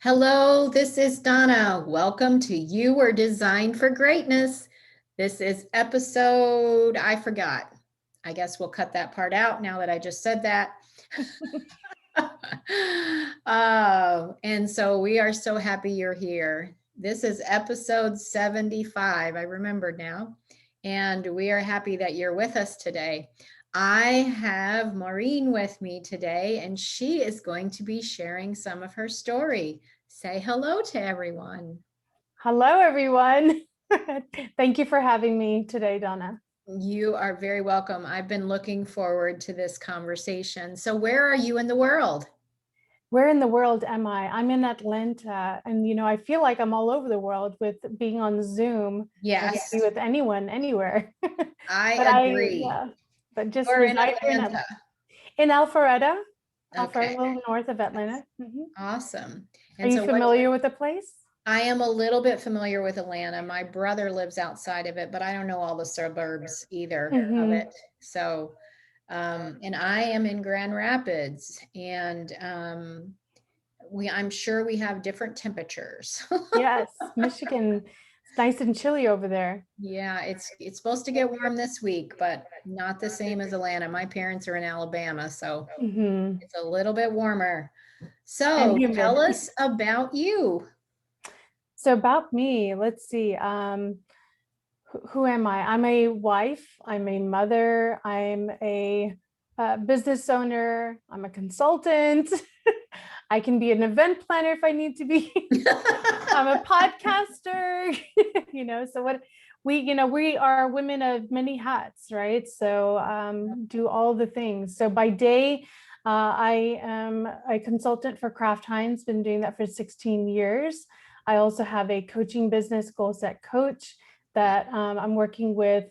Hello, this is Donna. Welcome to You Were Designed for Greatness. This is I forgot. I guess we'll cut that part out now that I just said that. And so we are so happy you're here. This is episode 75. I remembered now. And we are happy that you're with us today. I have Mehreen with me today, and she is going to be sharing some of her story. Say hello to everyone. Hello, everyone. Thank you for having me today, Donna. You are very welcome. I've been looking forward to this conversation. So where are you in the world? Where in the world am I? I'm in Atlanta, and I feel like I'm all over the world with being on Zoom. I can Yes, be with anyone, anywhere. I But agree. but just We're in reside here Atlanta. in Alpharetta, Okay, a little north of Atlanta. awesome. Are And you so familiar with the place? I am a little bit familiar with Atlanta. My brother lives outside of it, but I don't know all the suburbs either of it. So, and I am in Grand Rapids, and I'm sure we have different temperatures. Yes, Michigan. It's nice and chilly over there. Yeah, it's supposed to get warm this week, but not the same as Atlanta. My parents are in Alabama, so it's a little bit warmer. And So humid. tell us about you. So about me, let's see. Who am I? I'm a wife. I'm a mother. I'm a business owner. I'm a consultant. I can be an event planner if I need to be. I'm a podcaster. So what we are women of many hats, right? So do all the things. So by day, I am a consultant for Kraft Heinz. Been doing that for 16 years. I also have a coaching business, Goal Set Coach, that I'm working with,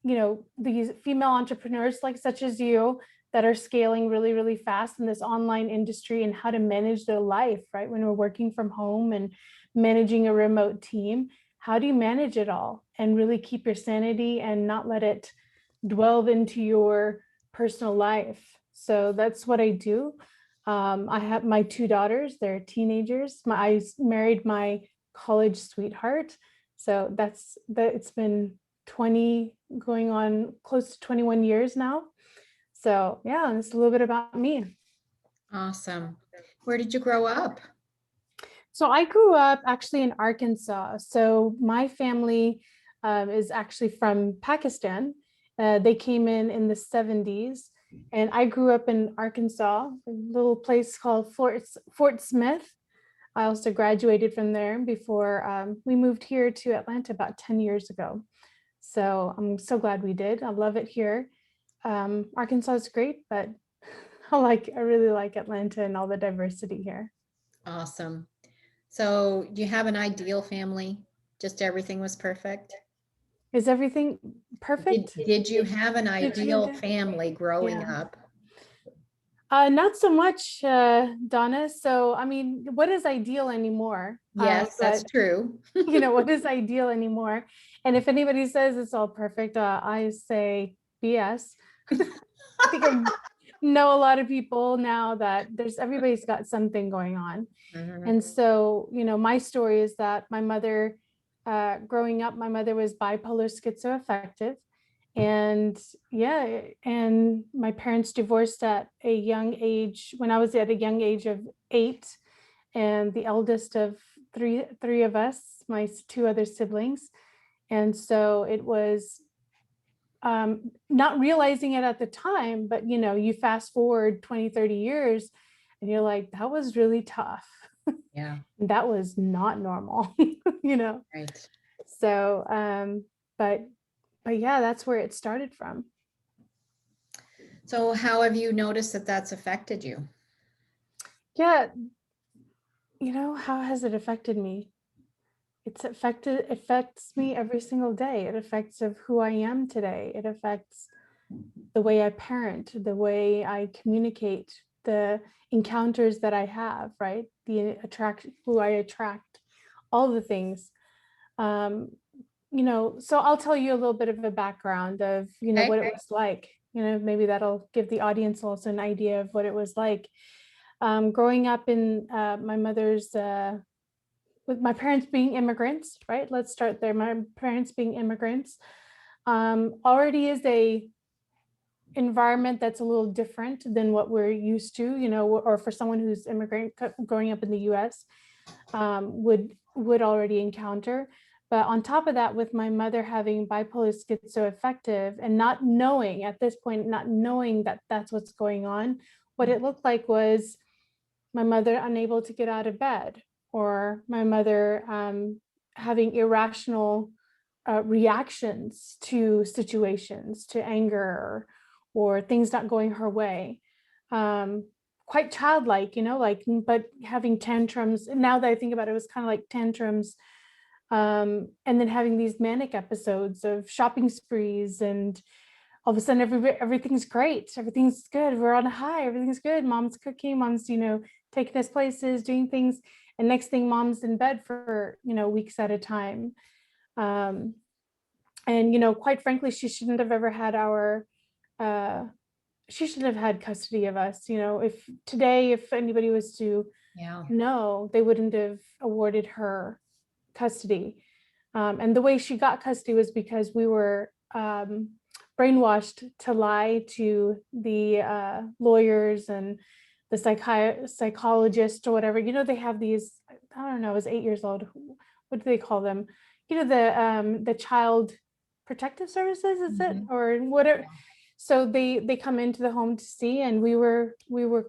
these female entrepreneurs such as you that are scaling really, really fast in this online industry and how to manage their life, right? When we're working from home and managing a remote team, how do you manage it all and really keep your sanity and not let it dwell into your personal life? So that's what I do. I have my two daughters, they're teenagers. I married my college sweetheart. So it's been 20 going on close to 21 years now. So yeah, it's a little bit about me. Awesome. Where did you grow up? So I grew up actually in Arkansas. So my family is actually from Pakistan. They came in the 70s. And I grew up in Arkansas, a little place called Fort Smith. I also graduated from there before we moved here to Atlanta about 10 years ago. So I'm so glad we did. I love it here. Arkansas is great, but I really like Atlanta and all the diversity here. Awesome. So do you have an ideal family? Just everything was perfect? Is everything perfect? Did you have an ideal family growing up? Not so much, Donna. So, I mean, what is ideal anymore? Yes, that's true. What is ideal anymore? And if anybody says it's all perfect, I say BS. I think I know a lot of people now that everybody's got something going on. And so, my story is that my mother, growing up, my mother was bipolar schizoaffective. And my parents divorced at a young age, when I was at a young age of 8, and the eldest of three of us, my two other siblings. And so it was not realizing it at the time, but you fast forward 20, 30 years and you're like, that was really tough. Yeah. That was not normal, Right. So, but yeah, that's where it started from. So how have you noticed that that's affected you? Yeah. How has it affected me? Affects me every single day. It affects of who I am today. It affects the way I parent, the way I communicate, the encounters that I have, right? Who I attract, all the things. So I'll tell you a little bit of a background of, what it was like. Maybe that'll give the audience also an idea of what it was like. Growing up in my mother's, with my parents being immigrants, right? Let's start there. My parents being immigrants already is a environment that's a little different than what we're used to, or for someone who's immigrant growing up in the US would already encounter. But on top of that, with my mother having bipolar schizoaffective and not knowing at this point, not knowing that that's what's going on, what it looked like was my mother unable to get out of bed, or my mother having irrational reactions to situations, to anger, or things not going her way. Quite childlike, but having tantrums. Now that I think about it, it was kind of like tantrums. And then having these manic episodes of shopping sprees, and all of a sudden everything's great, everything's good, we're on a high, everything's good, mom's cooking, mom's taking us places, doing things, and next thing mom's in bed for weeks at a time. And quite frankly, she shouldn't have ever had she should have had custody of us. If anybody was to know, they wouldn't have awarded her custody. And the way she got custody was because we were brainwashed to lie to the lawyers and the psychologist or whatever. They have these, I don't know, I was 8 years old. What do they call them? The child protective services, is it? Or whatever. So they come into the home to see, and we were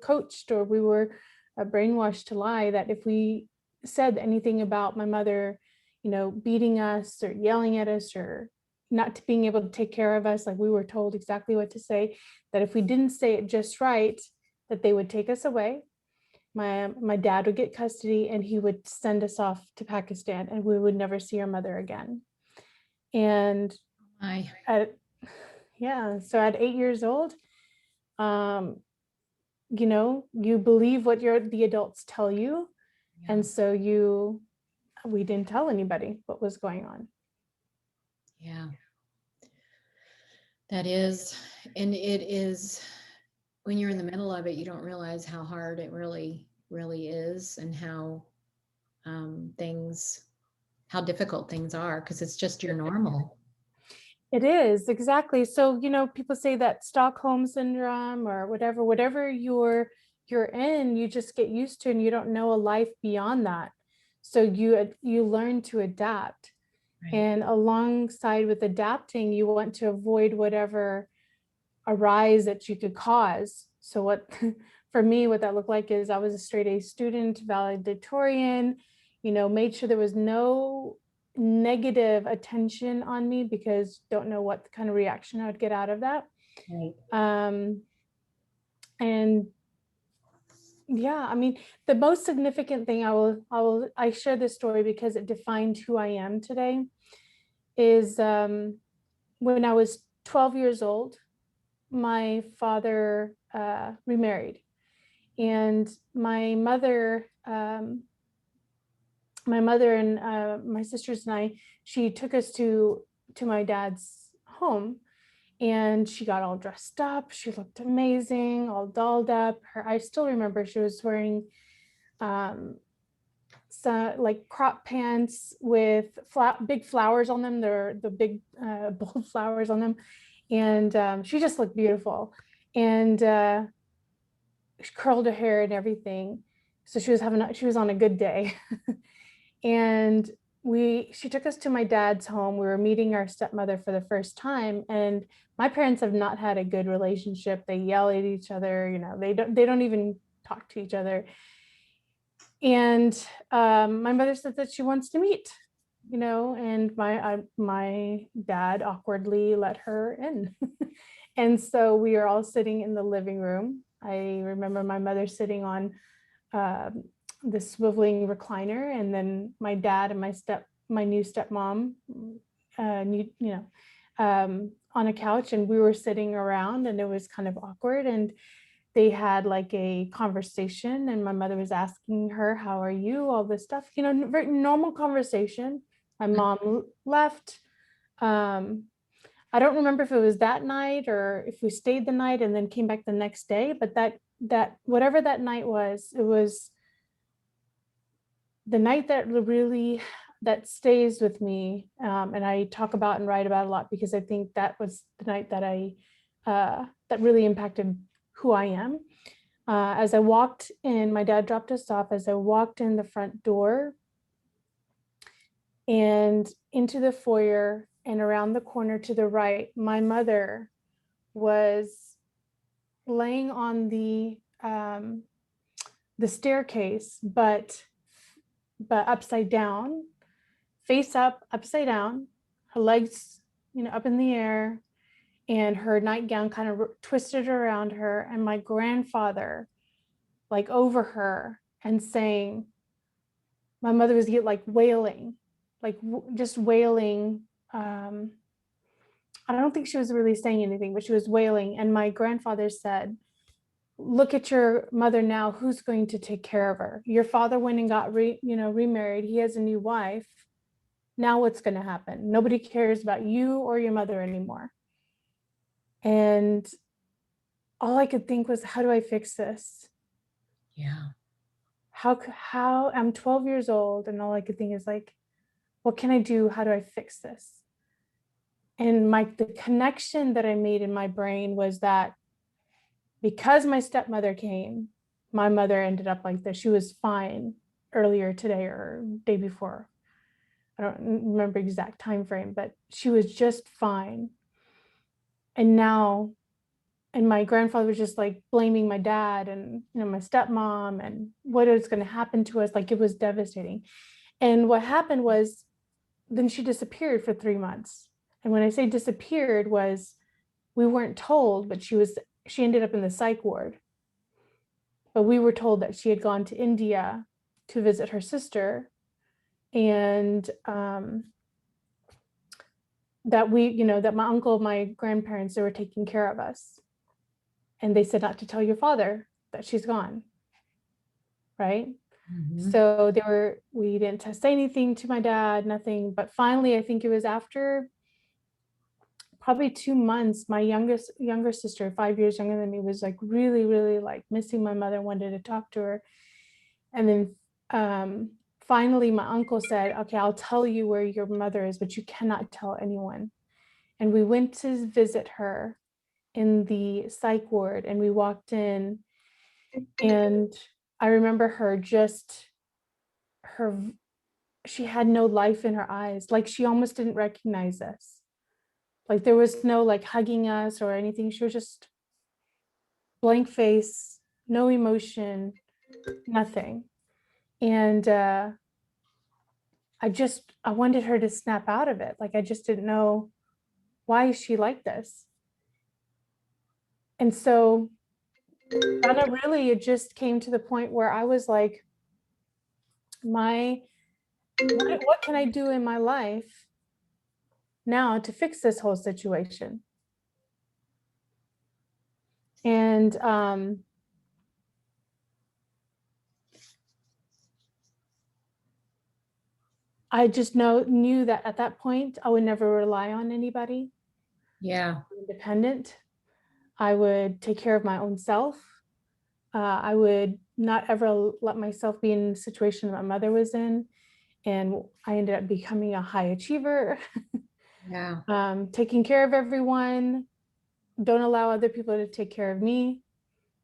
coached, or we were brainwashed to lie that if we said anything about my mother, beating us or yelling at us or not being able to take care of us, like we were told exactly what to say, that if we didn't say it just right, that they would take us away. My dad would get custody, and he would send us off to Pakistan, and we would never see our mother again. And so at 8 years old, you believe what the adults tell you. Yeah. And so we didn't tell anybody what was going on. Yeah. That is, and it is, when you're in the middle of it, you don't realize how hard it really, really is, and how difficult things are, because it's just your normal. It is, exactly. So, people say that Stockholm syndrome or whatever you're in, you just get used to, and you don't know a life beyond that. So you learn to adapt. Right. And alongside with adapting, you want to avoid whatever arise that you could cause. So for me, what that looked like is I was a straight A student, valedictorian, made sure there was no negative attention on me, because don't know what kind of reaction I would get out of that. Right. And yeah, I mean, the most significant thing I share this story because it defined who I am today, is when I was 12 years old, my father remarried, and my mother and my sisters and I, she took us to my dad's home, and she got all dressed up. She looked amazing, all dolled up. I still remember she was wearing some like crop pants with big flowers on them. They're the big bold flowers on them. And she just looked beautiful, and she curled her hair and everything. So she was on a good day. And she took us to my dad's home. We were meeting our stepmother for the first time, and my parents have not had a good relationship. They yell at each other, they don't even talk to each other. And my mother said that she wants to meet, and my dad awkwardly let her in. And so we are all sitting in the living room. I remember my mother sitting on the swiveling recliner, and then my dad and my new stepmom, on a couch, and we were sitting around, and it was kind of awkward, and they had like a conversation, and my mother was asking her, "How are you?" All this stuff, very normal conversation. My mom left. I don't remember if it was that night or if we stayed the night and then came back the next day, but that that whatever that night was, it was the night that really that stays with me, and I talk about and write about a lot because I think that was the night that that really impacted who I am. As I walked in, my dad dropped us off. As I walked in the front door and into the foyer and around the corner to the right, my mother was laying on the staircase, but upside down, face up, upside down, her legs, up in the air, and her nightgown kind of twisted around her, and my grandfather like over her and saying, my mother was like wailing, like just wailing. I don't think she was really saying anything, but she was wailing. And my grandfather said, look at your mother now, who's going to take care of her? Your father went and got remarried. He has a new wife. Now what's going to happen? Nobody cares about you or your mother anymore. And all I could think was, how do I fix this? Yeah. How I'm 12 years old, and all I could think is like, what can I do? How do I fix this? And the connection that I made in my brain was that because my stepmother came, my mother ended up like this. She was fine earlier today or day before. I don't remember exact time frame, but she was just fine. And now, and my grandfather was just like blaming my dad and my stepmom and what is going to happen to us. Like, it was devastating. And what happened was, then she disappeared for 3 months. And when I say disappeared, was we weren't told, but she ended up in the psych ward. But we were told that she had gone to India to visit her sister, and that my uncle, my grandparents, they were taking care of us. And they said not to tell your father that she's gone. Right? Mm-hmm. So we didn't say anything to my dad, nothing. But finally, I think it was after probably 2 months, my younger sister, 5 years younger than me, was like really, really like missing my mother, wanted to talk to her. And then finally my uncle said, okay, I'll tell you where your mother is, but you cannot tell anyone. And we went to visit her in the psych ward, and we walked in, and I remember she had no life in her eyes. Like, she almost didn't recognize us. Like, there was no like hugging us or anything. She was just blank face, no emotion, nothing. And I wanted her to snap out of it. Like, I just didn't know, why is she like this? And so it just came to the point where I was like, what can I do in my life now to fix this whole situation? And I just knew that at that point I would never rely on anybody. Yeah. Independent. I would take care of my own self. I would not ever let myself be in the situation my mother was in. And I ended up becoming a high achiever. Yeah. Taking care of everyone. Don't allow other people to take care of me,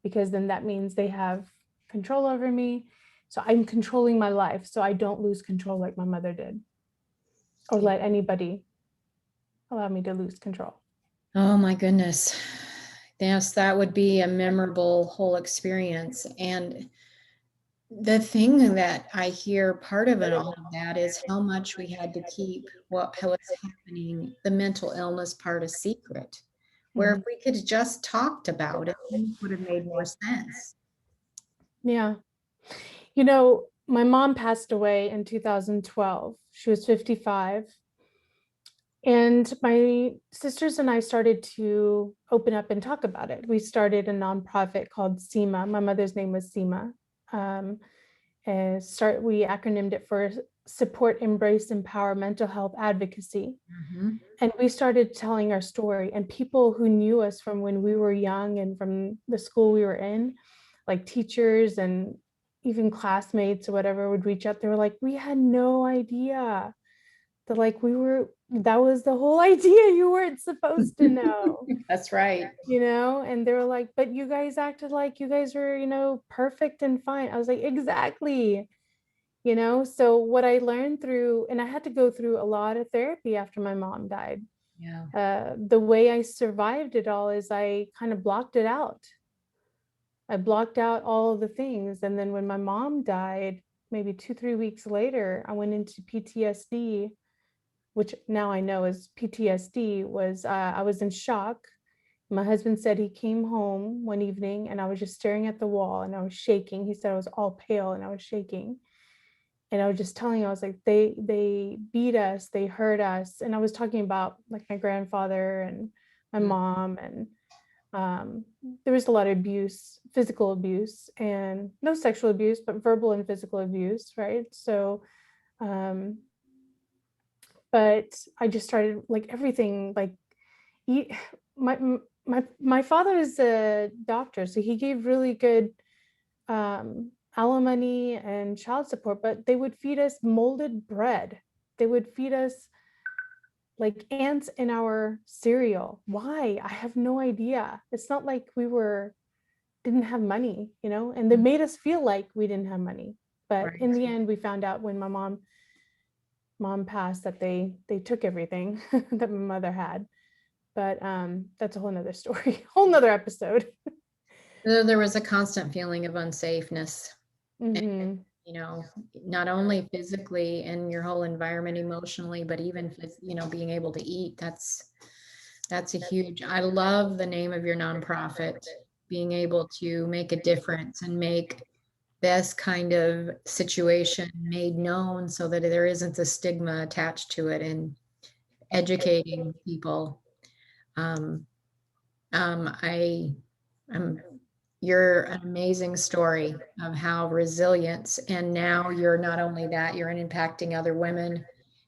because then that means they have control over me. So I'm controlling my life so I don't lose control like my mother did, or let anybody allow me to lose control. Oh my goodness. Yes, that would be a memorable whole experience. And the thing that I hear part of it, all of that, is how much we had to keep what was happening, the mental illness part, a secret, where if we could have just talked about it, things would have made more sense. Yeah. My mom passed away in 2012. She was 55. And my sisters and I started to open up and talk about it. We started a nonprofit called SEMA. My mother's name was SEMA. We acronymed it for Support, Embrace, Empower Mental Health Advocacy. Mm-hmm. And we started telling our story, and people who knew us from when we were young and from the school we were in like teachers and even classmates or whatever would reach out. They were like, we had no idea that like that was the whole idea. You weren't supposed to know. That's right. And they were like, but you guys acted like you guys were, perfect and fine. I was like, exactly. So what I learned through, and I had to go through a lot of therapy after my mom died. Yeah. The way I survived it all is I kind of blocked it out. I blocked out all of the things. And then when my mom died, maybe 2-3 weeks later, I went into PTSD, which now I know is PTSD. I was in shock. My husband said he came home one evening and I was just staring at the wall and I was shaking. He said I was all pale and I was shaking. And I was just telling him, I was like, they beat us, they hurt us. And I was talking about like my grandfather and my mom, and there was a lot of abuse, physical abuse, and no sexual abuse, but verbal and physical abuse, right? So but I just started like everything, like my father is a doctor, so he gave really good alimony and child support, but they would feed us molded bread. They would feed us like ants in our cereal. Why? I have no idea. It's not like didn't have money, and they made us feel like we didn't have money. But in the end, we found out when my mom passed that they took everything that my mother had. But that's a whole nother story, whole nother episode. There was a constant feeling of unsafeness. Mm-hmm. And, not only physically in your whole environment, emotionally, but even, being able to eat. That's a huge, I love the name of your nonprofit, being able to make a difference and make this kind of situation made known so that there isn't a stigma attached to it, and educating people. You're an amazing story of how resilience, and now you're not only that, you're impacting other women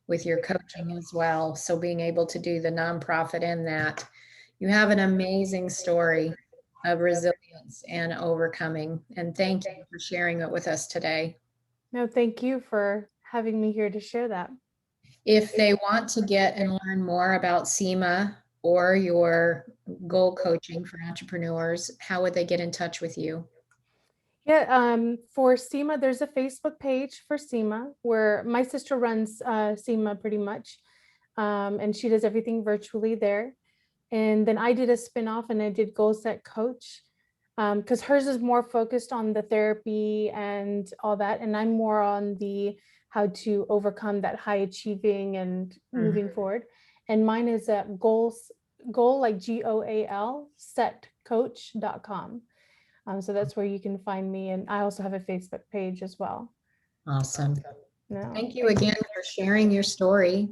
with your coaching as well. So being able to do the nonprofit and that, you have an amazing story of resilience and overcoming. And thank you for sharing it with us today. No, thank you for having me here to share that. If they want to get and learn more about SEMA or your goal coaching for entrepreneurs, how would they get in touch with you? Yeah, for SEMA, there's a Facebook page for SEMA where my sister runs SEMA pretty much, and she does everything virtually there. And then I did a spinoff and I did Goal Set Coach, because hers is more focused on the therapy and all that, and I'm more on the how to overcome that high achieving and moving forward. And mine is at goal like GOAL setcoach.com. So that's where you can find me. And I also have a Facebook page as well. Awesome. No, Thank you again for sharing your story.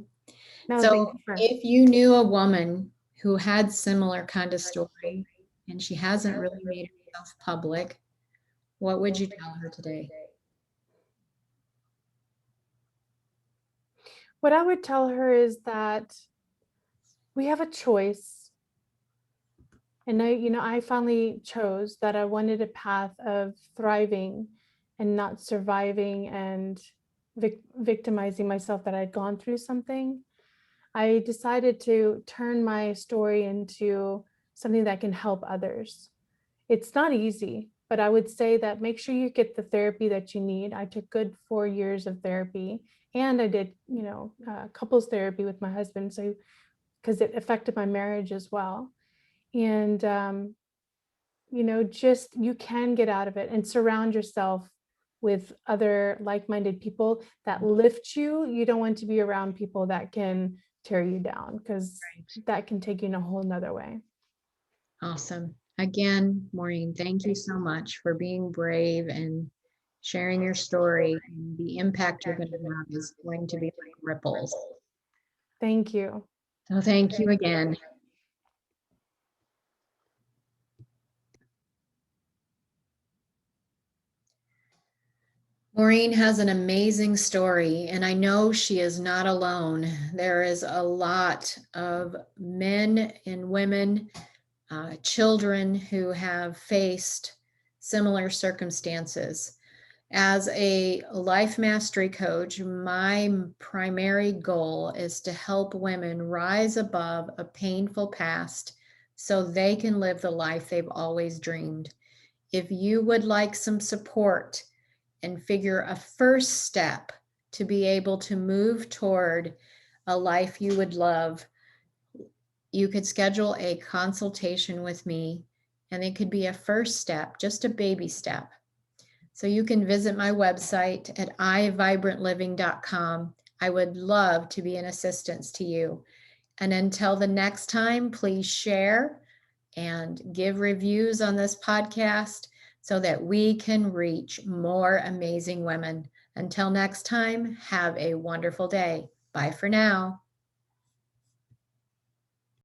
no, So thank you for. if you knew a woman who had similar kind of story and she hasn't really made herself public, what would you tell her today? What I would tell her is that we have a choice. And I finally chose that I wanted a path of thriving and not surviving and victimizing myself that I'd gone through something. I decided to turn my story into something that can help others. It's not easy, but I would say that make sure you get the therapy that you need. I took good 4 years of therapy, and I did, couples therapy with my husband. So, because it affected my marriage as well. And, just you can get out of it and surround yourself with other like-minded people that lift you. You don't want to be around people that can tear you down, because that can take you in a whole nother way. Awesome. Again, Maureen, thank you so much for being brave and sharing your story. And the impact you're going to have is going to be like ripples. Thank you. So thank you again. Maureen has an amazing story, and I know she is not alone. There is a lot of men and women, children who have faced similar circumstances. As a life mastery coach, my primary goal is to help women rise above a painful past so they can live the life they've always dreamed. If you would like some support and figure a first step to be able to move toward a life you would love, you could schedule a consultation with me, and it could be a first step, just a baby step. So you can visit my website at iVibrantLiving.com. I would love to be an assistance to you. And until the next time, please share and give reviews on this podcast so that we can reach more amazing women. Until next time, have a wonderful day. Bye for now.